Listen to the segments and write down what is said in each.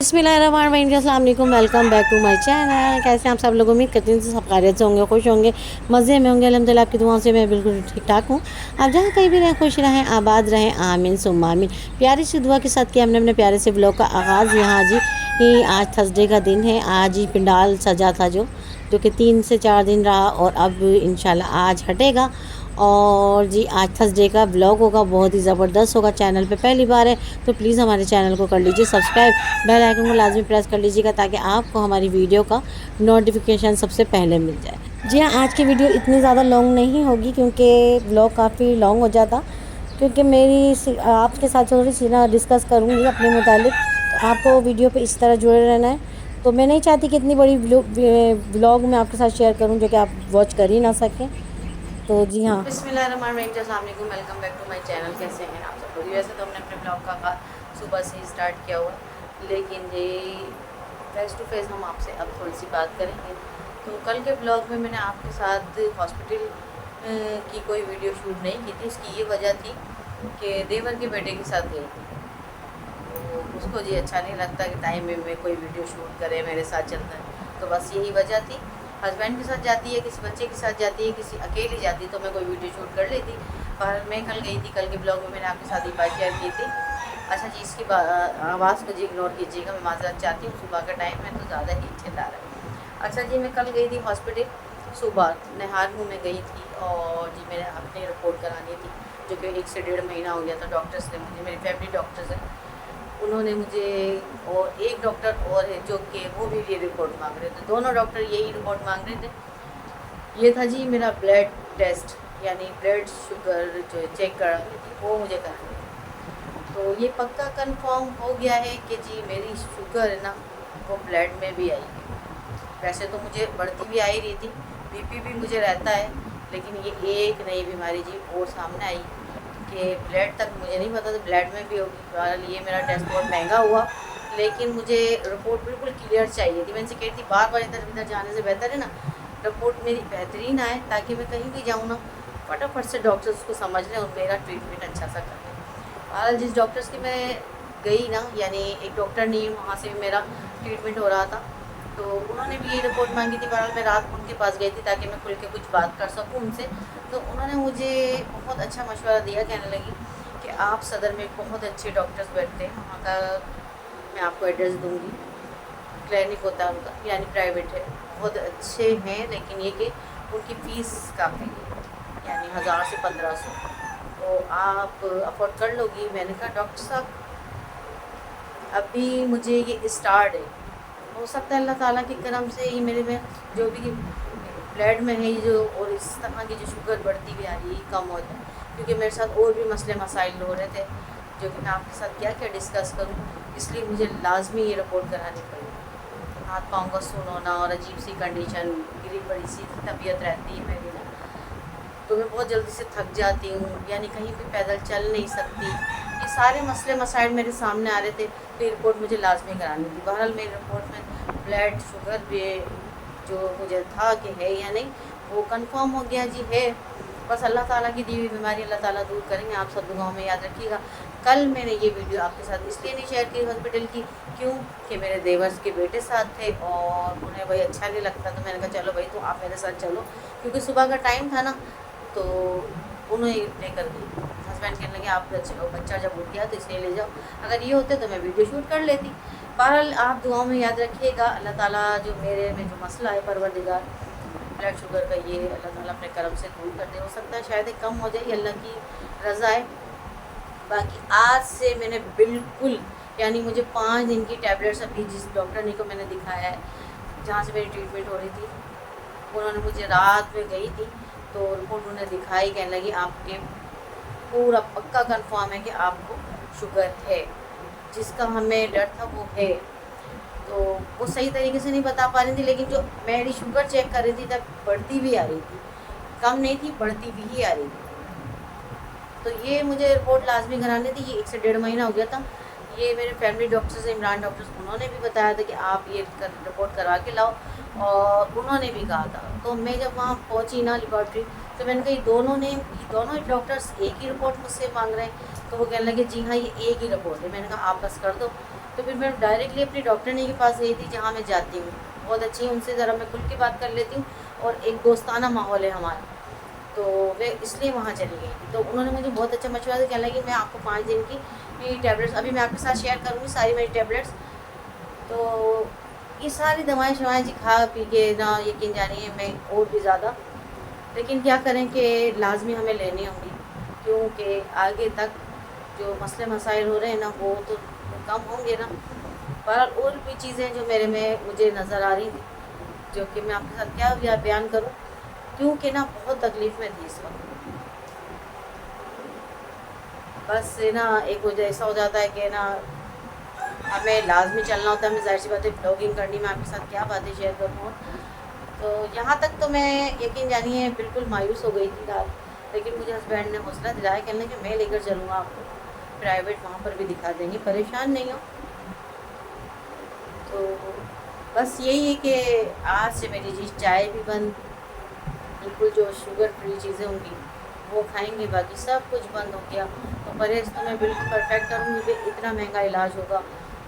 बिस्मिल्लाहिर्रहमानिर्रहीम, अस्सलाम वालेकुम, welcome back to my channel. कैसे हैं आप सब लोग? उम्मीद करती हूँ सब खैरियत से होंगे, खुश होंगे, मज़े में होंगे। अल्हम्दुलिल्लाह आपकी दुआओं से मैं बिल्कुल ठीक ठाक हूँ। आप जहाँ कहीं भी रहें, खुश रहें, आबाद रहें, आमीन सुम्मा आमीन। प्यारी सी दुआ के साथ किया हमने अपने प्यारे से ब्लॉग का आगाज़। यहाँ जी आज थर्सडे का दिन है। आज ही पंडाल सजा था जो कि 3 से 4 दिन रहा और अब इंशाल्लाह आज हटेगा। और जी आज थर्सडे का ब्लॉग होगा, बहुत ही ज़बरदस्त होगा। चैनल पे पहली बार है तो प्लीज़ हमारे चैनल को कर लीजिए सब्सक्राइब, बेल आइकन को लाजमी प्रेस कर लीजिएगा ताकि आपको हमारी वीडियो का नोटिफिकेशन सबसे पहले मिल जाए। जी हाँ, आज की वीडियो इतनी ज़्यादा लॉन्ग नहीं होगी क्योंकि ब्लॉग काफ़ी लॉन्ग हो जाता, क्योंकि आपके साथ थोड़ी सी ना डिस्कस करूँगी अपने मुतालिक। तो आपको वीडियो पे इस तरह जुड़े रहना है। तो मैं नहीं चाहती कि इतनी बड़ी व्लॉग मैं आपके साथ शेयर करूँ जो कि आप वॉच कर ही ना सकें। तो जी हाँ, बिस्मिल्लाहिर्रहमानिर्रहीम, अस्सलाम वालेकुम, welcome back to my channel. कैसे हैं आप सब लोग? वैसे तो हमने अपने ब्लॉग का आगाज़ सुबह से ही स्टार्ट किया हुआ, लेकिन ये फेस टू फेस हम आपसे अब थोड़ी सी बात करेंगे। तो कल के ब्लॉग में मैंने आपके साथ हॉस्पिटल की कोई वीडियो शूट नहीं की थी। इसकी ये वजह थी कि देवर के बेटे के साथ गई थी, तो उसको जी अच्छा नहीं लगता कि टाइम में कोई वीडियो शूट करे, मेरे साथ चलता है। तो बस यही वजह थी। हस्बैंड के साथ जाती है, किसी बच्चे के साथ जाती है, किसी अकेली जाती है तो मैं कोई वीडियो शूट कर लेती। पर मैं कल गई थी, कल के ब्लॉग में मैंने आपके साथ ही बात शेयर की थी। अच्छा जी, इसकी आवाज़ को जी इग्नोर कीजिएगा, मैं माजरत चाहती हूँ, सुबह का टाइम है तो ज़्यादा ही चिल्ला रहा है। अच्छा जी, मैं कल गई थी हॉस्पिटल सुबह, निहार मुँह में गई थी और जी मैंने अपनी रिपोर्ट करानी थी, जो कि 1 से 1.5 महीना हो गया था। डॉक्टर्स ने मुझे, मेरी फैमिली डॉक्टर्स हैं, उन्होंने मुझे, और एक डॉक्टर और है जो कि वो भी ये रिपोर्ट मांग रहे थे। दोनों डॉक्टर यही रिपोर्ट मांग रहे थे। ये था जी मेरा ब्लड टेस्ट, यानी ब्लड शुगर जो चेक करानी थी वो मुझे करानी थी। तो ये पक्का कंफर्म हो गया है कि जी मेरी शुगर है ना वो ब्लड में भी आई है। वैसे तो मुझे बढ़ती भी आ ही रही थी, बीपी भी मुझे रहता है, लेकिन ये एक नई बीमारी जी और सामने आई कि ब्लड तक मुझे नहीं पता था ब्लड में भी होगी। बहरहाल ये मेरा टेस्ट बहुत महंगा हुआ, लेकिन मुझे रिपोर्ट बिल्कुल क्लियर चाहिए थी। मैं इनसे कहती थी बार बार इधर उधर जाने से बेहतर है ना रिपोर्ट मेरी बेहतरीन आए, ताकि मैं कहीं भी जाऊँ ना फटाफट से डॉक्टर्स उसको समझ लें और मेरा ट्रीटमेंट अच्छा सा करें। बहरहाल जिस डॉक्टर्स की मैं गई ना, यानी एक डॉक्टर नहीं, वहाँ से भी मेरा ट्रीटमेंट हो रहा था, तो उन्होंने भी ये रिपोर्ट मांगी थी। बहरहाल मैं रात उनके पास गई थी ताकि मैं खुल के कुछ बात कर सकूँ उनसे। तो उन्होंने मुझे बहुत अच्छा मशवरा दिया, कहने लगी कि आप सदर में बहुत अच्छे डॉक्टर्स बैठते हैं, वहाँ का मैं आपको एड्रेस दूँगी। क्लिनिक होता है उनका, यानी प्राइवेट है, बहुत अच्छे हैं, लेकिन ये कि उनकी फ़ीस काफ़ी है, यानी 1000 से 1500, तो आप अफोर्ड कर लोगी? मैंने कहा डॉक्टर साहब अभी मुझे ये स्टार्ट है, हो सकता है अल्लाह ताला के करम से ही मेरे में जो भी ब्लड में है जो, और इस तरह की जो शुगर बढ़ती भी आ रही है कम हो जाए, क्योंकि मेरे साथ और भी मसले मसाइल हो रहे थे जो कि मैं आपके साथ क्या क्या डिस्कस करूं, इसलिए मुझे लाजमी ये रिपोर्ट करानी पड़ी। हाथ पाँव का सुन होना और अजीब सी कंडीशन, गिरी पड़ी सी तबीयत रहती है मेरी ना, तो मैं बहुत जल्दी से थक जाती हूँ, यानी कहीं भी पैदल चल नहीं सकती। ये सारे मसले मसाइल मेरे सामने आ रहे थे, तो ये रिपोर्ट मुझे लाजमी करानी थी। बहरहाल मेरी रिपोर्ट में ब्लड शुगर भी जो मुझे था कि है या नहीं वो कंफर्म हो गया जी, है। बस अल्लाह ताला की दी हुई बीमारी अल्लाह ताला दूर करेंगे। आप सब दुआओं में याद रखिएगा। कल मैंने ये वीडियो आपके साथ इसलिए नहीं शेयर की हॉस्पिटल की, क्यों कि मेरे देवर के बेटे साथ थे और उन्हें भाई अच्छा नहीं लगता, तो मैंने कहा चलो भाई तो आप मेरे साथ चलो, क्योंकि सुबह का टाइम था ना, तो उन्हें लेकर गई। हस्बैंड कहने लगे आप बच्चा जब उठ गया तो इसलिए ले जाओ, अगर ये होते तो मैं वीडियो शूट कर लेती। बहरहाल आप दुआओं में याद रखिएगा। अल्लाह ताला जो मेरे में जो मसला है परवरदिगार ब्लड शुगर का, ये अल्लाह ताला अपने करम से दूर कर दे। हो सकता है शायद कम हो जाए, अल्लाह की रज़ा है। बाकी आज से मैंने बिल्कुल, यानी मुझे 5 दिन की टैबलेट्स अभी जिस डॉक्टर को मैंने दिखाया है, जहाँ से मेरी ट्रीटमेंट हो रही थी, उन्होंने मुझे रात में गई थी तो रिपोर्ट उन्होंने दिखाई, कहने लगी आपके पूरा पक्का कंफर्म है कि आपको शुगर है, जिसका हमें डर था वो है। तो वो सही तरीके से नहीं बता पा रही थी, लेकिन जो मेरी शुगर चेक कर रही थी तब बढ़ती भी आ रही थी, कम नहीं थी, बढ़ती भी ही आ रही थी। तो ये मुझे रिपोर्ट लाजमी करानी थी। ये 1 से 1.5 महीना हो गया था। ये मेरे फैमिली डॉक्टर्स इमरान डॉक्टर्स, उन्होंने भी बताया था कि आप ये रिपोर्ट करवा के लाओ, और उन्होंने भी कहा था। तो मैं जब वहाँ पहुँची ना लेबॉर्ट्री, तो मैंने कहा दोनों ही डॉक्टर्स एक ही रिपोर्ट मुझसे मांग रहे हैं। तो वो कहने लगे जी हाँ ये एक ही रिपोर्ट है। मैंने कहा आप बस कर दो, तो फिर मैं डायरेक्टली अपनी डॉक्टरनी के पास गई थी जहाँ मैं जाती हूँ, बहुत अच्छी है, उनसे ज़रा मैं खुल के बात कर लेती हूँ और एक दोस्ताना माहौल है हमारा, तो वे इसलिए वहाँ चली गई थी। तो उन्होंने मुझे बहुत अच्छा मशवरा दिया, कहने लगी मैं आपको 5 दिन की टैबलेट्स अभी मैं आपके साथ शेयर करूँगी सारी मेरी टैबलेट्स। तो ये सारी दवाएँ शवाएँ जी खा पी के ना यकीन जानिए मैं और भी ज़्यादा, लेकिन क्या करें कि लाजमी हमें लेनी होंगी, क्योंकि आगे तक जो मसले मसाइल हो रहे हैं ना वो तो कम होंगे ना। बहरहाल और भी चीज़ें जो मेरे में मुझे नज़र आ रही थी, जो कि मैं आपके साथ क्या बयान करूं, क्योंकि ना बहुत तकलीफ़ में थी इस वक्त। बस ना एक वजह ऐसा हो जाता है कि ना हमें लाजमी चलना होता है, हमें ज़ाहिर सी बात है ब्लॉगिंग करनी, मैं आपके साथ क्या बातें शेयर करूँ। तो यहाँ तक तो मैं यकीन जानिए बिल्कुल मायूस हो गई थी रात, लेकिन मुझे हस्बैंड ने हौसला दिलाया, कहने कि मैं लेकर चलूँगा आपको प्राइवेट, वहाँ पर भी दिखा देंगे, परेशान नहीं हो। तो बस यही है कि आज से मेरी जी चाय भी बंद, बिल्कुल जो शुगर फ्री चीज़ें होंगी वो खाएंगे, बाकी सब कुछ बंद हो गया। तो परहेज़ तो मैं बिल्कुल परफेक्ट करूँगी कि इतना महंगा इलाज होगा।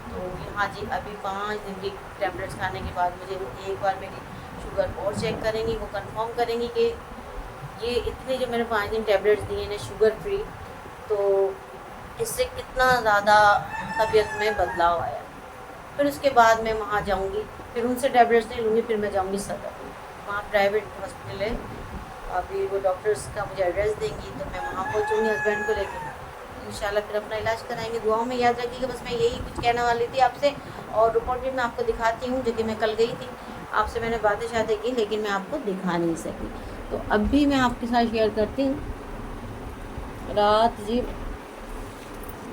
तो यहाँ जी अभी 5 दिन की टैबलेट्स खाने के बाद मुझे वो एक बार मेरी शुगर और चेक करेंगी, वो कंफर्म करेंगी कि ये इतने जो मैंने 5 दिन टैबलेट्स दिए हैं शुगर फ्री, तो इससे कितना ज़्यादा तबीयत में बदलाव आया। फिर उसके बाद मैं वहाँ जाऊँगी, फिर उनसे टैबलेट्स नहीं लूँगी, फिर मैं जाऊँगी सदर, वहाँ प्राइवेट हॉस्पिटल है। अभी वो डॉक्टर्स का मुझे एड्रेस देंगी तो मैं वहाँ पहुँचूँगी हस्बैंड को लेकर, इंशाल्लाह फिर अपना इलाज कराएंगे। दुआओं में याद रखिएगा। बस मैं यही कुछ कहने वाली थी आपसे, और रिपोर्ट भी मैं आपको दिखाती हूँ, जो कि मैं कल गई थी, आपसे मैंने बातें शातें की लेकिन मैं आपको दिखा नहीं सकी। तो अब भी मैं आपके साथ शेयर करती हूँ। रात जी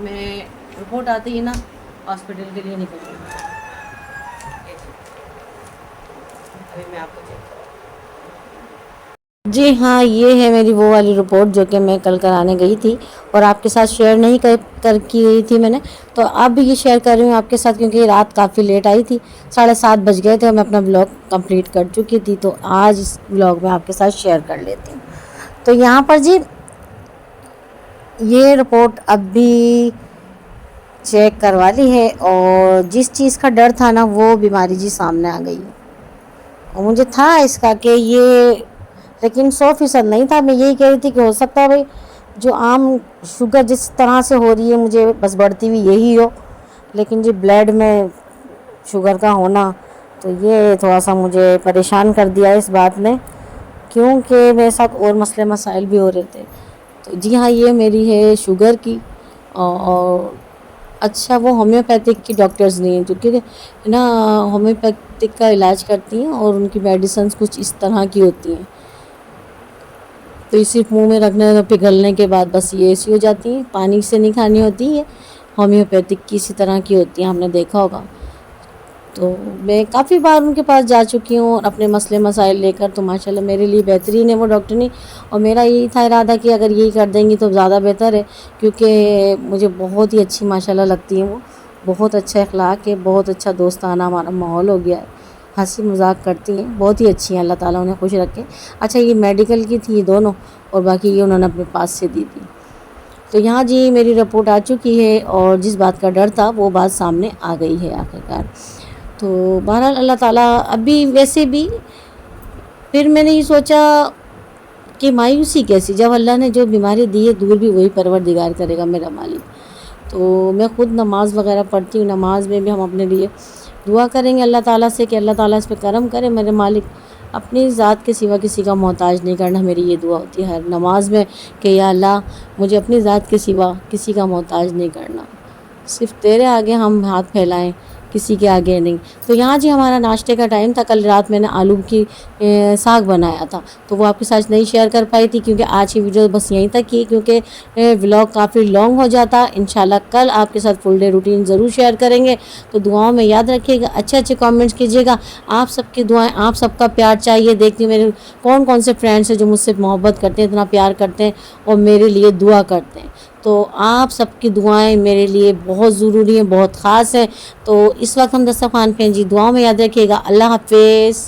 मैं रिपोर्ट आती ही ना हॉस्पिटल के लिए निकल गई। अभी मैं आपको जी हाँ, ये है मेरी वो वाली रिपोर्ट जो कि मैं कल कराने गई थी और आपके साथ शेयर नहीं कर की गई थी मैंने, तो अब भी ये शेयर कर रही हूँ आपके साथ, क्योंकि रात काफ़ी लेट आई थी, 7:30 बज गए थे और मैं अपना ब्लॉग कंप्लीट कर चुकी थी। तो आज इस ब्लॉग में आपके साथ शेयर कर लेती हूँ। तो यहाँ पर जी ये रिपोर्ट अब भी चेक करवा ली है, और जिस चीज़ का डर था ना वो बीमारी जी सामने आ गई है। और मुझे था इसका कि ये, लेकिन 100% नहीं था। मैं यही कह रही थी कि हो सकता है भाई जो आम शुगर जिस तरह से हो रही है मुझे बस बढ़ती हुई यही हो, लेकिन जो ब्लड में शुगर का होना, तो ये थोड़ा सा मुझे परेशान कर दिया इस बात ने, क्योंकि मेरे साथ और मसले मसाइल भी हो रहे थे। तो जी हाँ, ये मेरी है शुगर की, और अच्छा वो होम्योपैथिक की डॉक्टर्स नहीं हैं, जो कि ना होम्योपैथिक का इलाज करती हैं और उनकी मेडिसिन कुछ इस तरह की होती हैं, तो इसी मुंह में रखने पिघलने के बाद बस ये ऐसी हो जाती है, पानी से नहीं खानी होती है। होम्योपैथिक की इसी तरह की होती है, आपने देखा होगा। तो मैं काफ़ी बार उनके पास जा चुकी हूँ और अपने मसले मसाइल लेकर, तो माशाल्लाह मेरे लिए बेहतरीन है वो डॉक्टरनी। और मेरा यही था इरादा कि अगर यही कर देंगी तो ज़्यादा बेहतर है, क्योंकि मुझे बहुत ही अच्छी माशाल्लाह लगती हैं वो, बहुत अच्छा अखलाक है, बहुत अच्छा दोस्ताना हमारा माहौल हो गया है, हंसी मजाक करती हैं, बहुत ही अच्छी हैं, अल्लाह ताला उन्हें खुश रखे। अच्छा ये मेडिकल की थी ये दोनों, और बाकी ये उन्होंने अपने पास से दी थी। तो यहाँ जी मेरी रिपोर्ट आ चुकी है, और जिस बात का डर था वो बात सामने आ गई है आखिरकार। तो बहरहाल अल्लाह ताला अभी वैसे भी, फिर मैंने ये सोचा कि मायूसी कैसी, जब अल्लाह ने जो बीमारी दी है दूर भी वही परवरदिगार करेगा मेरा मालिक। तो मैं ख़ुद नमाज़ वगैरह पढ़ती हूँ, नमाज में भी हम अपने लिए दुआ करेंगे अल्लाह ताला से कि अल्लाह ताला इस पर करम करे मेरे मालिक, अपनी ज़ात के सिवा किसी का मोहताज नहीं करना। मेरी ये दुआ होती है हर नमाज में कि या अल्लाह मुझे अपनी ज़ात के सिवा किसी का मोहताज नहीं करना, सिर्फ़ तेरे आगे हम हाथ फैलाएं, किसी के आगे नहीं। तो यहाँ जी हमारा नाश्ते का टाइम था। कल रात मैंने आलू की साग बनाया था, तो वो आपके साथ नहीं शेयर कर पाई थी, क्योंकि आज की वीडियो बस यहीं तक की, क्योंकि व्लॉग काफ़ी लॉन्ग हो जाता। इंशाल्लाह कल आपके साथ फुल डे रूटीन ज़रूर शेयर करेंगे। तो दुआओं में याद रखिएगा, अच्छे अच्छे कमेंट्स कीजिएगा, आप सबकी दुआएं, आप सबका प्यार चाहिए। देखती हूँ मेरे कौन कौन से फ्रेंड्स हैं जो मुझसे मोहब्बत करते हैं, इतना प्यार करते हैं और मेरे लिए दुआ करते हैं। तो आप सबकी दुआएं मेरे लिए बहुत ज़रूरी हैं, बहुत ख़ास हैं। तो इस वक्त हम दस्तरख़्वान पे हैं जी, दुआओं में याद रखिएगा। अल्लाह हाफ़िज़।